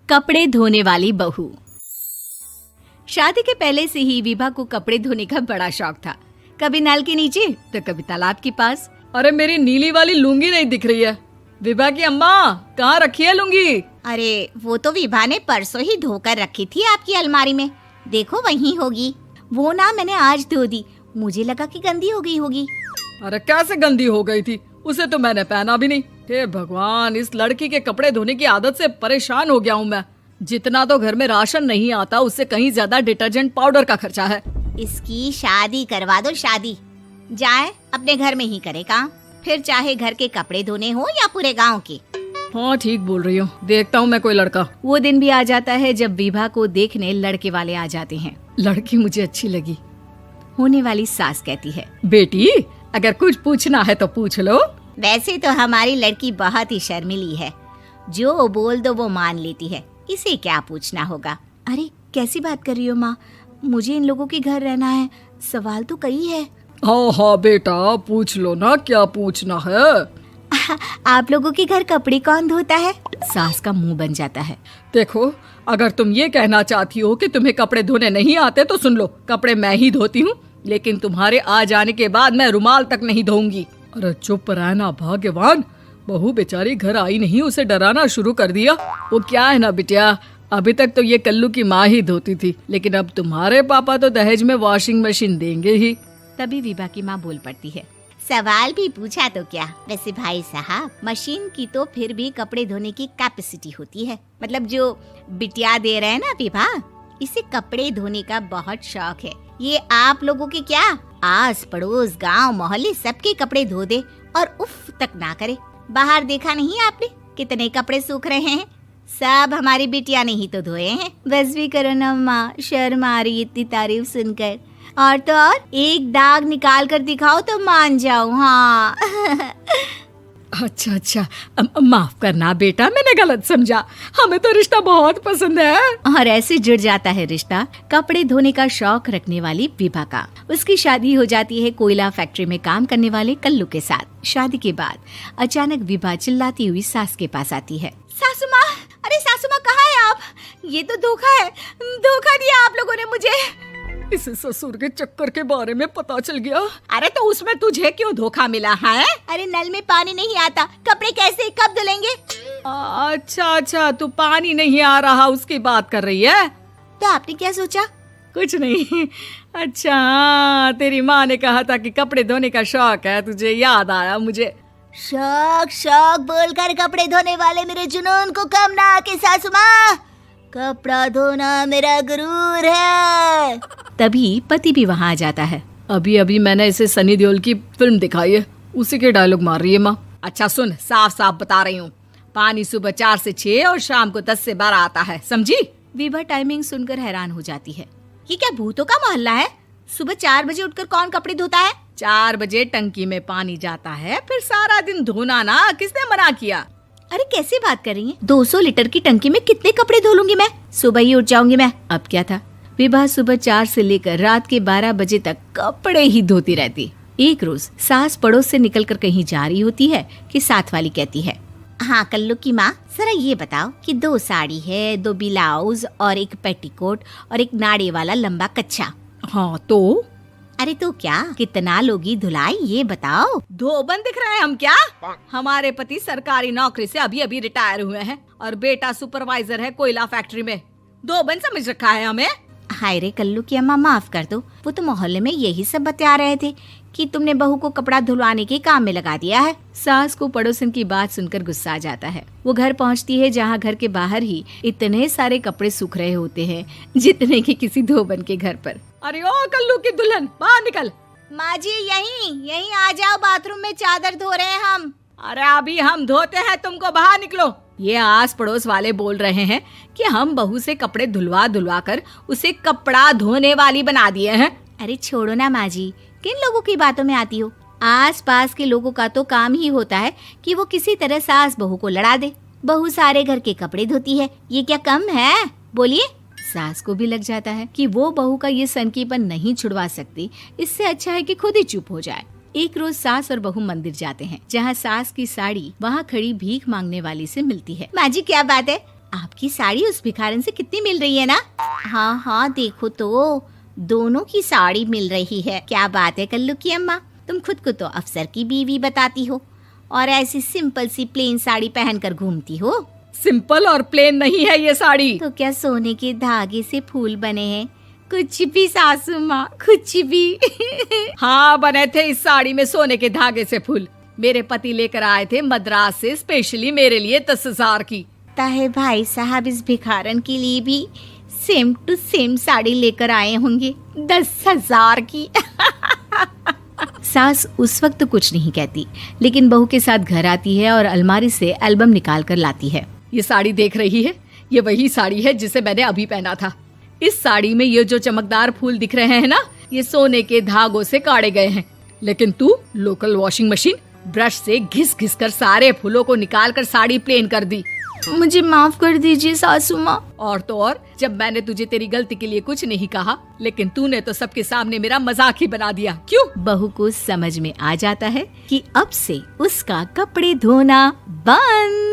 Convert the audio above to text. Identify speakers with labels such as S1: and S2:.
S1: कपड़े धोने वाली बहू। शादी के पहले से ही विभा को कपड़े धोने का बड़ा शौक था। कभी नल के नीचे तो कभी तालाब के पास।
S2: अरे मेरी नीली वाली लुंगी नहीं दिख रही है। विभा की अम्मा, कहाँ रखी है लुंगी?
S3: अरे वो तो विभा ने परसों ही धोकर रखी थी आपकी अलमारी में, देखो वहीं होगी। वो ना मैंने आज धो दी, मुझे लगा कि गंदी हो गई होगी।
S2: अरे कैसे गंदी हो गई थी? उसे तो मैंने पहना भी नहीं। हे भगवान, इस लड़की के कपड़े धोने की आदत से परेशान हो गया हूँ मैं। जितना तो घर में राशन नहीं आता, उससे कहीं ज्यादा डिटर्जेंट पाउडर का खर्चा है।
S3: इसकी शादी करवा दो, शादी जाए अपने घर में ही करे काम, फिर चाहे घर के कपड़े धोने हो या पूरे गांव के।
S2: हाँ ठीक बोल रही हूँ, देखता हूँ मैं कोई लड़का।
S1: वो दिन भी आ जाता है जब विभा को देखने लड़के वाले आ जाते हैं।
S2: लड़की मुझे अच्छी लगी।
S1: होने वाली सास कहती है,
S2: बेटी अगर कुछ पूछना है तो पूछ लो।
S3: वैसे तो हमारी लड़की बहुत ही शर्मीली है, जो बोल दो वो मान लेती है, इसे क्या पूछना होगा।
S1: अरे कैसी बात कर रही हो माँ, मुझे इन लोगों के घर रहना है, सवाल तो कई है।
S2: हाँ हाँ बेटा, पूछ लो ना, क्या पूछना है।
S1: आप लोगों के घर कपड़े कौन धोता है? सास का मुंह बन जाता है।
S2: देखो, अगर तुम ये कहना चाहती हो कि तुम्हें कपड़े धोने नहीं आते तो सुन लो, कपड़े मैं ही धोती हूँ, लेकिन तुम्हारे आ जाने के बाद मैं रुमाल तक नहीं धोऊंगी। अरे चुप रहना भाग्यवान, बहू बेचारी घर आई नहीं, उसे डराना शुरू कर दिया। वो क्या है ना बिटिया, अभी तक तो ये कल्लू की माँ ही धोती थी, लेकिन अब तुम्हारे पापा तो दहेज में वॉशिंग मशीन देंगे ही।
S1: तभी विभा की माँ बोल पड़ती है,
S3: सवाल भी पूछा तो क्या। वैसे भाई साहब, मशीन की तो फिर भी कपड़े धोने की कैपेसिटी होती है। मतलब जो बिटिया दे रहे हैं ना विभा, इसे कपड़े धोने का बहुत शौक है। ये आप लोगों के क्या, आस पड़ोस गांव मोहल्ले सबके कपड़े धो दे और उफ तक ना करे। बाहर देखा नहीं आपने कितने कपड़े सूख रहे हैं? सब हमारी बिटिया ने ही तो धोए हैं।
S1: बस भी करो ना माँ, शर्म आ रही इतनी तारीफ सुनकर। और तो और एक दाग निकाल कर दिखाओ तो मान जाओ। हाँ
S2: अच्छा, माफ करना बेटा, मैंने गलत समझा। हमें तो रिश्ता बहुत पसंद है।
S1: और ऐसे जुड़ जाता है रिश्ता कपड़े धोने का शौक रखने वाली विभा का। उसकी शादी हो जाती है कोयला फैक्ट्री में काम करने वाले कल्लू के साथ। शादी के बाद अचानक विभा चिल्लाती हुई सास के पास आती है।
S3: सासू माँ, अरे सासू माँ कहाँ है आप? ये तो धोखा है, धोखा दिया आप लोगों ने मुझे।
S2: इसे ससुर के चक्कर के बारे में पता चल गया।
S3: अरे तो उसमें तुझे क्यों धोखा मिला है? अरे नल में पानी नहीं आता, कपड़े कैसे कब धुलेंगे?
S2: अच्छा, तू पानी नहीं आ रहा उसकी बात कर रही है।
S3: तो आपने क्या सोचा?
S2: कुछ नहीं। अच्छा, तेरी माँ ने कहा था कि कपड़े धोने का शौक है तुझे, याद आया मुझे।
S3: शौक बोलकर कपड़े धोने वाले मेरे जुनून को कम ना आके सासू माँ, कपड़ा धोना मेरा गुरूर है।
S1: तभी पति भी वहाँ आ जाता है।
S2: अभी मैंने इसे सनी देओल की फिल्म दिखाई है, उसी के डायलॉग मार रही है माँ। अच्छा सुन, साफ साफ बता रही हूँ, पानी सुबह 4 से 6 और शाम को 10 से 12 आता है, समझी?
S1: विभा टाइमिंग सुनकर हैरान हो जाती है।
S3: ये क्या भूतों का मोहल्ला है? सुबह 4 बजे उठकर कौन कपड़े धोता है?
S2: 4 बजे टंकी में पानी जाता है, फिर सारा दिन धोना ना, किसने मना किया?
S1: अरे कैसी बात कर रही हैं? 200 लीटर की टंकी में कितने कपड़े धो लूंगी मैं? सुबह ही उठ जाऊंगी मैं। अब क्या था, विभा सुबह 4 से लेकर रात के 12 बजे तक कपड़े ही धोती रहती। एक रोज सास पड़ोस से निकलकर कहीं जा रही होती है कि साथ वाली कहती है,
S3: हाँ कल्लू की माँ, जरा ये बताओ कि 2 साड़ी है, 2 ब्लाउज और एक पेटीकोट और एक नाड़े वाला लंबा कच्छा।
S2: हाँ तो?
S3: अरे तो क्या, कितना लोगी धुलाई ये बताओ।
S2: धोबन दिख रहे हैं हम क्या? हमारे पति सरकारी नौकरी से अभी रिटायर हुए हैं और बेटा सुपरवाइजर है कोयला फैक्ट्री में। धोबन समझ रखा है हमें?
S3: हाय रे कल्लू की अम्मा, माफ कर दो, वो तो मोहल्ले में यही सब बता रहे थे कि तुमने बहू को कपड़ा धुलवाने के काम में लगा दिया है।
S1: सास को पड़ोसन की बात सुनकर गुस्सा आ जाता है। वो घर पहुंचती है जहां घर के बाहर ही इतने सारे कपड़े सूख रहे होते हैं जितने कि किसी धोबन के घर पर।
S2: अरे ओ कल्लू की दुल्हन, बाहर निकल।
S3: माँ जी यहीं आ जाओ, बाथरूम में चादर धो रहे हैं हम।
S2: अरे अभी हम धोते हैं, तुमको बाहर निकलो। ये आस पड़ोस वाले बोल रहे हैं कि हम बहू से कपड़े धुलवा कर उसे कपड़ा धोने वाली बना दिए हैं।
S1: अरे छोड़ो ना माँ जी, किन लोगों की बातों में आती हो? आस पास के लोगों का तो काम ही होता है कि वो किसी तरह सास बहू को लड़ा दे। बहू सारे घर के कपड़े धोती है, ये क्या कम है? बोलिए। सास को भी लग जाता है कि वो बहू का ये सनकीपन नहीं छुड़वा सकती, इससे अच्छा है कि खुद ही चुप हो जाए। एक रोज सास और बहू मंदिर जाते हैं, जहाँ सास की साड़ी वहाँ खड़ी भीख मांगने वाली से मिलती है।
S3: माँ जी क्या बात है, आपकी साड़ी उस भिखारन से कितनी मिल रही है ना? हाँ हाँ देखो तो, दोनों की साड़ी मिल रही है। क्या बात है कल्लू की अम्मा, तुम खुद को तो अफसर की बीवी बताती हो और ऐसी सिंपल सी प्लेन साड़ी पहनकर घूमती हो।
S2: सिंपल और प्लेन नहीं है ये साड़ी।
S3: तो क्या सोने के धागे से फूल बने हैं? कुछ भी सासू माँ, कुछ भी।
S2: हाँ बने थे इस साड़ी में सोने के धागे से फूल। मेरे पति लेकर आए थे मद्रास से स्पेशली मेरे लिए 10,000 की।
S3: ताहे भाई साहब इस भिखारन के लिए भी सेम टू सेम साड़ी लेकर आए होंगे 10,000 की।
S1: सास उस वक्त तो कुछ नहीं कहती, लेकिन बहू के साथ घर आती है और अलमारी से एल्बम निकाल कर लाती है।
S2: ये साड़ी देख रही है, ये वही साड़ी है जिसे मैंने अभी पहना था। इस साड़ी में ये जो चमकदार फूल दिख रहे हैं ना, ये सोने के धागों से काढ़े गए हैं। लेकिन तू लोकल वॉशिंग मशीन ब्रश से घिस घिस कर सारे फूलों को निकाल कर साड़ी प्लेन कर दी।
S1: मुझे माफ कर दीजिए सासू माँ।
S2: और तो और, जब मैंने तुझे तेरी गलती के लिए कुछ नहीं कहा, लेकिन तूने तो सबके सामने मेरा मजाक ही बना दिया। क्यों?
S1: बहू को समझ में आ जाता है कि अब से उसका कपड़े धोना बंद।